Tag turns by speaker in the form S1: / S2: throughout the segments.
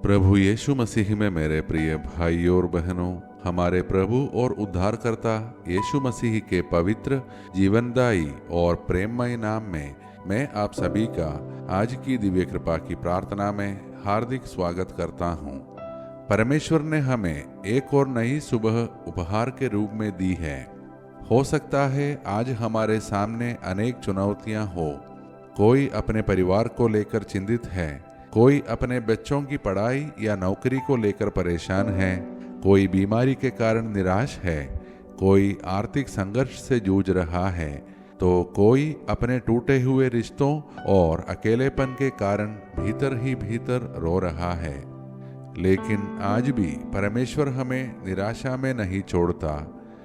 S1: प्रभु यीशु मसीह में मेरे प्रिय भाइयों और बहनों, हमारे प्रभु और उद्धारकर्ता यीशु मसीह के पवित्र, जीवनदायी और प्रेममय नाम में मैं आप सभी का आज की दिव्य कृपा की प्रार्थना में हार्दिक स्वागत करता हूँ। परमेश्वर ने हमें एक और नई सुबह उपहार के रूप में दी है। हो सकता है आज हमारे सामने अनेक चुनौतियाँ हो। कोई अपने परिवार को लेकर चिंतित है, कोई अपने बच्चों की पढ़ाई या नौकरी को लेकर परेशान है, कोई बीमारी के कारण निराश है, कोई आर्थिक संघर्ष से जूझ रहा है, तो कोई अपने टूटे हुए रिश्तों और अकेलेपन के कारण भीतर ही भीतर रो रहा है। लेकिन आज भी परमेश्वर हमें निराशा में नहीं छोड़ता।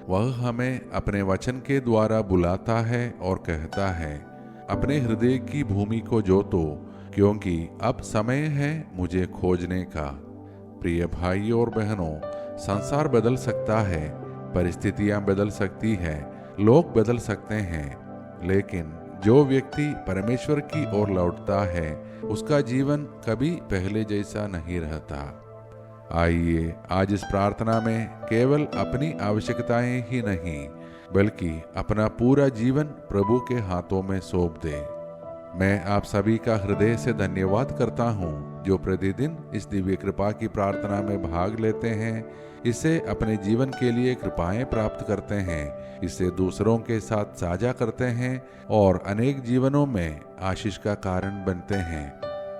S1: वह हमें अपने वचन के द्वारा बुलाता है और कहता है, अपने हृदय की भूमि को जोतो, क्योंकि अब समय है मुझे खोजने का। प्रिय भाइयों और बहनों, संसार बदल सकता है, परिस्थितियां बदल सकती है, लोग बदल सकते हैं, लेकिन जो व्यक्ति परमेश्वर की ओर लौटता है उसका जीवन कभी पहले जैसा नहीं रहता। आइए आज इस प्रार्थना में केवल अपनी आवश्यकताएं ही नहीं बल्कि अपना पूरा जीवन प्रभु के हाथों में सौंप दें। मैं आप सभी का हृदय से धन्यवाद करता हूँ जो प्रतिदिन इस दिव्य कृपा की प्रार्थना में भाग लेते हैं, इसे अपने जीवन के लिए कृपाएं प्राप्त करते हैं, इसे दूसरों के साथ साझा करते हैं और अनेक जीवनों में आशीष का कारण बनते हैं।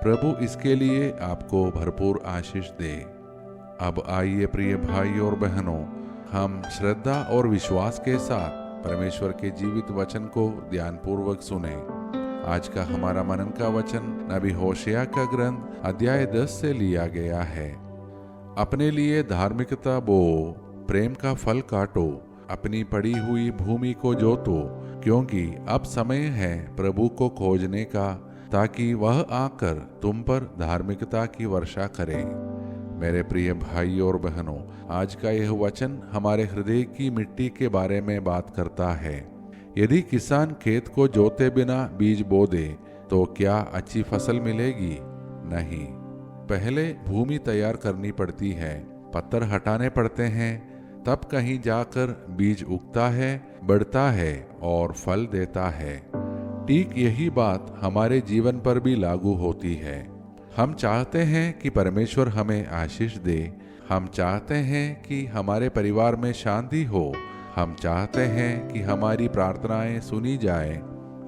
S1: प्रभु इसके लिए आपको भरपूर आशीष दे। अब आइए प्रिय भाइयों और बहनों, हम श्रद्धा और विश्वास के साथ परमेश्वर के जीवित वचन को ध्यानपूर्वक सुने। आज का हमारा मनन का वचन नबी होशिया का ग्रंथ अध्याय 10 से लिया गया है। अपने लिए धार्मिकता बो, प्रेम का फल काटो, अपनी पड़ी हुई भूमि को जोतो, क्योंकि अब समय है प्रभु को खोजने का, ताकि वह आकर तुम पर धार्मिकता की वर्षा करे। मेरे प्रिय भाइयों और बहनों, आज का यह वचन हमारे हृदय की मिट्टी के बारे में बात करता है। यदि किसान खेत को जोते बिना बीज बो दे तो क्या अच्छी फसल मिलेगी? नहीं। पहले भूमि तैयार करनी पड़ती है, पत्थर हटाने पड़ते हैं, तब कहीं जाकर बीज उगता है, बढ़ता है और फल देता है। ठीक यही बात हमारे जीवन पर भी लागू होती है। हम चाहते हैं कि परमेश्वर हमें आशीष दे, हम चाहते हैं कि हमारे परिवार में शांति हो, हम चाहते हैं कि हमारी प्रार्थनाएं सुनी जाए,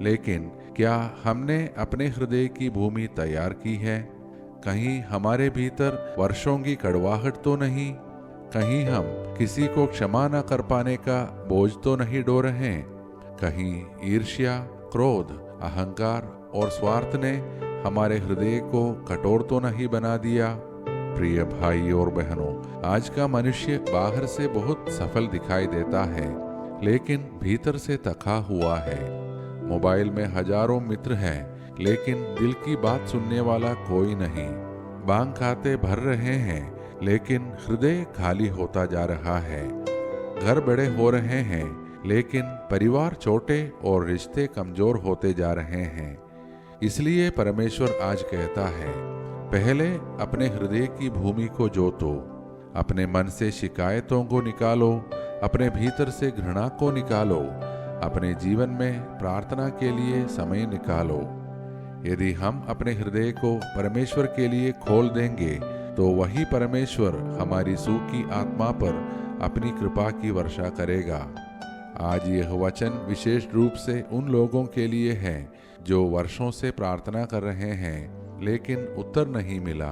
S1: लेकिन क्या हमने अपने हृदय की भूमि तैयार की है? कहीं हमारे भीतर वर्षों की कड़वाहट तो नहीं? कहीं हम किसी को क्षमा न कर पाने का बोझ तो नहीं ढो रहे? कहीं ईर्ष्या, क्रोध, अहंकार और स्वार्थ ने हमारे हृदय को कठोर तो नहीं बना दिया? प्रिय भाई और बहनों, आज का मनुष्य बाहर से बहुत सफल दिखाई देता है, लेकिन भीतर से थका हुआ है। मोबाइल में हजारों मित्र हैं, लेकिन दिल की बात सुनने वाला कोई नहीं। बैंक खाते भर रहे हैं, लेकिन हृदय खाली होता जा रहा है। घर बड़े हो रहे हैं, लेकिन परिवार छोटे और रिश्ते कमजोर होते जा रहे हैं। इसलिए परमेश्वर आज कहता है, पहले अपने हृदय की भूमि को जोतो, अपने मन से शिकायतों को निकालो, अपने भीतर से घृणा को निकालो, अपने जीवन में प्रार्थना के लिए समय निकालो। यदि हम अपने हृदय को परमेश्वर के लिए खोल देंगे तो वही परमेश्वर हमारी सूखी आत्मा पर अपनी कृपा की वर्षा करेगा। आज यह वचन विशेष रूप से उन लोगों के लिए है जो वर्षों से प्रार्थना कर रहे हैं लेकिन उत्तर नहीं मिला,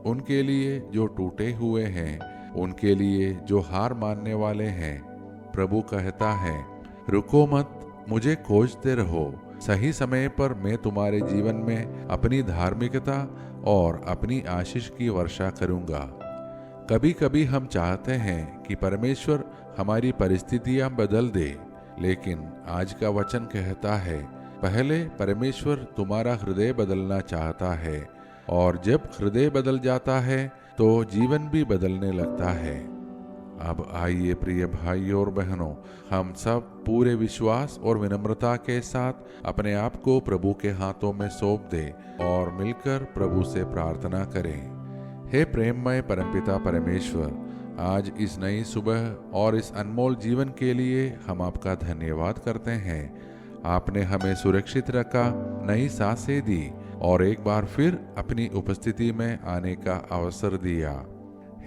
S1: उनके लिए जो टूटे हुए हैं, उनके लिए जो हार मानने वाले हैं। प्रभु कहता है, रुको मत, मुझे खोजते रहो, सही समय पर मैं तुम्हारे जीवन में अपनी धार्मिकता और अपनी आशीष की वर्षा करूंगा। कभी कभी हम चाहते हैं कि परमेश्वर हमारी परिस्थितियां बदल दे, लेकिन आज का वचन कहता है, पहले परमेश्वर तुम्हारा हृदय बदलना चाहता है, और जब हृदय बदल जाता है तो जीवन भी बदलने लगता है। अब आइए प्रिय भाइयों और बहनों, हम सब पूरे विश्वास और विनम्रता के साथ अपने आप को प्रभु के हाथों में सौंप दें और मिलकर प्रभु से प्रार्थना करें। हे प्रेममय परमपिता परमेश्वर, आज इस नई सुबह और इस अनमोल जीवन के लिए हम आपका धन्यवाद करते हैं। आपने हमें सुरक्षित रखा, नई सांसें दी और एक बार फिर अपनी उपस्थिति में आने का अवसर दिया।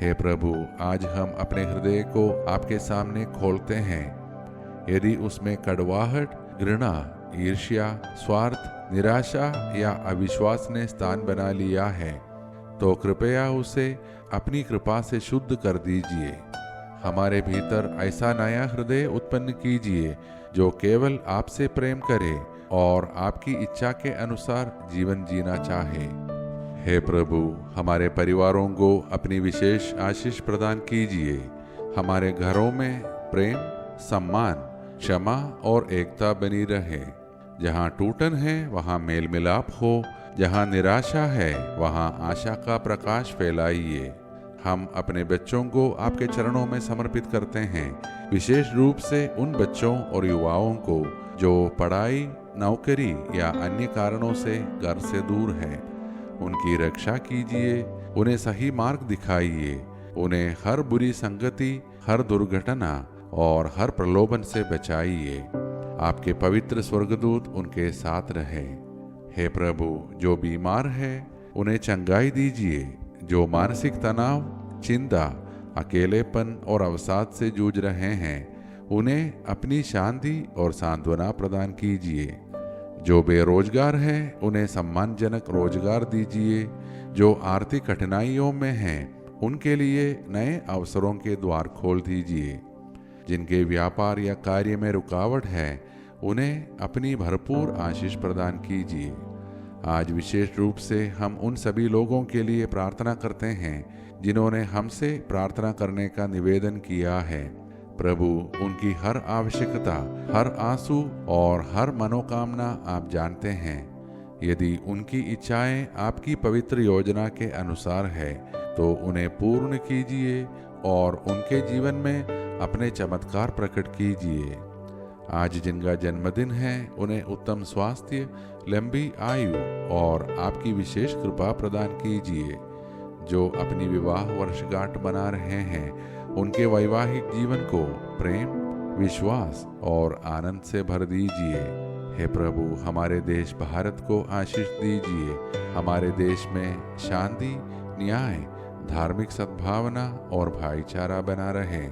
S1: हे प्रभु, आज हम अपने हृदय को आपके सामने खोलते हैं। यदि उसमें कड़वाहट, घृणा, ईर्ष्या, स्वार्थ, निराशा या अविश्वास ने स्थान बना लिया है तो कृपया उसे अपनी कृपा से शुद्ध कर दीजिए। हमारे भीतर ऐसा नया हृदय उत्पन्न कीजिए जो केवल आपसे प्रेम करे और आपकी इच्छा के अनुसार जीवन जीना चाहे। हे प्रभु, हमारे परिवारों को अपनी विशेष आशीष प्रदान कीजिए। हमारे घरों में प्रेम, सम्मान, क्षमा और एकता बनी रहे। जहाँ टूटन है वहाँ मेल मिलाप हो, जहाँ निराशा है वहाँ आशा का प्रकाश फैलाइए। हम अपने बच्चों को आपके चरणों में समर्पित करते हैं, विशेष रूप से उन बच्चों और युवाओं को जो पढ़ाई, नौकरी या अन्य कारणों से घर से दूर है। उनकी रक्षा कीजिए, उन्हें सही मार्ग दिखाइए, उन्हें हर बुरी संगति, हर दुर्घटना और हर प्रलोभन से बचाइए। आपके पवित्र स्वर्गदूत उनके साथ रहे। हे प्रभु, जो बीमार है उन्हें चंगाई दीजिए। जो मानसिक तनाव, चिंता, अकेलेपन और अवसाद से जूझ रहे हैं उन्हें अपनी शांति और सांत्वना प्रदान कीजिए। जो बेरोजगार हैं उन्हें सम्मानजनक रोजगार दीजिए। जो आर्थिक कठिनाइयों में हैं उनके लिए नए अवसरों के द्वार खोल दीजिए। जिनके व्यापार या कार्य में रुकावट है उन्हें अपनी भरपूर आशीष प्रदान कीजिए। आज विशेष रूप से हम उन सभी लोगों के लिए प्रार्थना करते हैं जिन्होंने हमसे प्रार्थना करने का निवेदन किया है। प्रभु, उनकी हर आवश्यकता, हर आंसू और हर मनोकामना आप जानते हैं। यदि उनकी इच्छाएं आपकी पवित्र योजना के अनुसार है तो उन्हें पूर्ण कीजिए और उनके जीवन में अपने चमत्कार प्रकट कीजिए। आज जिनका जन्मदिन है उन्हें उत्तम स्वास्थ्य, लंबी आयु और आपकी विशेष कृपा प्रदान कीजिए। जो अपनी विवाह वर्षगांठ मना रहे हैं उनके वैवाहिक जीवन को प्रेम, विश्वास और आनंद से भर दीजिए। हे प्रभु, हमारे देश भारत को आशीष दीजिए। हमारे देश में शांति, न्याय, धार्मिक सद्भावना और भाईचारा बना रहे।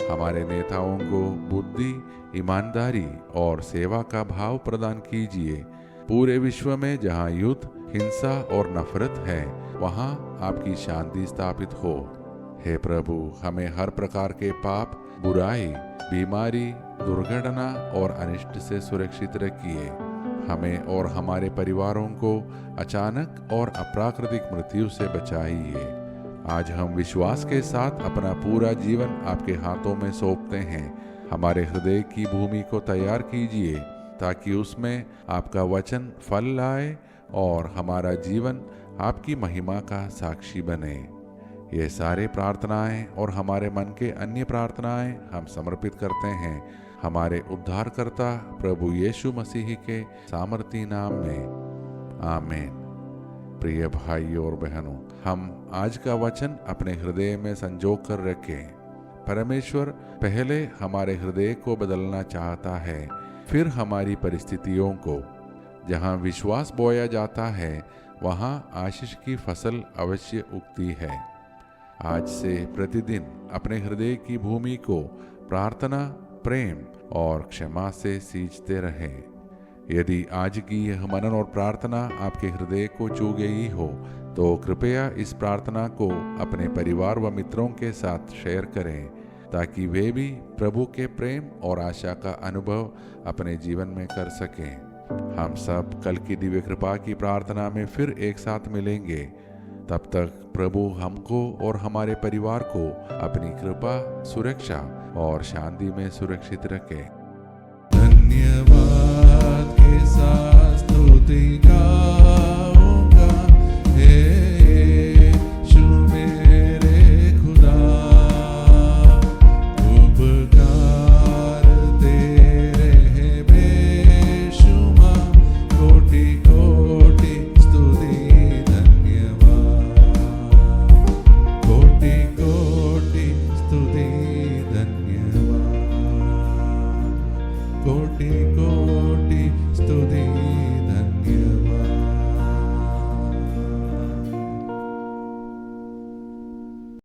S1: हमारे नेताओं को बुद्धि, ईमानदारी और सेवा का भाव प्रदान कीजिए। पूरे विश्व में जहाँ युद्ध, हिंसा और नफरत है वहाँ आपकी शांति स्थापित हो। हे प्रभु, हमें हर प्रकार के पाप, बुराई, बीमारी, दुर्घटना और अनिष्ट से सुरक्षित रखिए। हमें और हमारे परिवारों को अचानक और अप्राकृतिक मृत्यु से बचाइए। आज हम विश्वास के साथ अपना पूरा जीवन आपके हाथों में सौंपते हैं। हमारे हृदय की भूमि को तैयार कीजिए ताकि उसमें आपका वचन फल लाए और हमारा जीवन आपकी महिमा का साक्षी बने। ये सारे प्रार्थनाएं और हमारे मन के अन्य प्रार्थनाएं हम समर्पित करते हैं हमारे उद्धारकर्ता प्रभु यीशु मसीह के सामर्थी नाम में, आमीन। प्रिय भाइयों और बहनों, हम आज का वचन अपने हृदय में संजो कर रखें। परमेश्वर पहले हमारे हृदय को बदलना चाहता है, फिर हमारी परिस्थितियों को। जहाँ विश्वास बोया जाता है वहाँ आशीष की फसल अवश्य उगती है। आज से प्रतिदिन अपने हृदय की भूमि को प्रार्थना, प्रेम और क्षमा से सींचते रहें। यदि आज की यह मनन और प्रार्थना आपके हृदय को छू गई हो तो कृपया इस प्रार्थना को अपने परिवार व मित्रों के साथ शेयर करें ताकि वे भी प्रभु के प्रेम और आशा का अनुभव अपने जीवन में कर सकें। हम सब कल की दिव्य कृपा की प्रार्थना में फिर एक साथ मिलेंगे। तब तक प्रभु हमको और हमारे परिवार को अपनी कृपा, सुरक्षा और शांति में सुरक्षित रखे। धन्यवाद के साथ स्तुति गाऊंगा, हे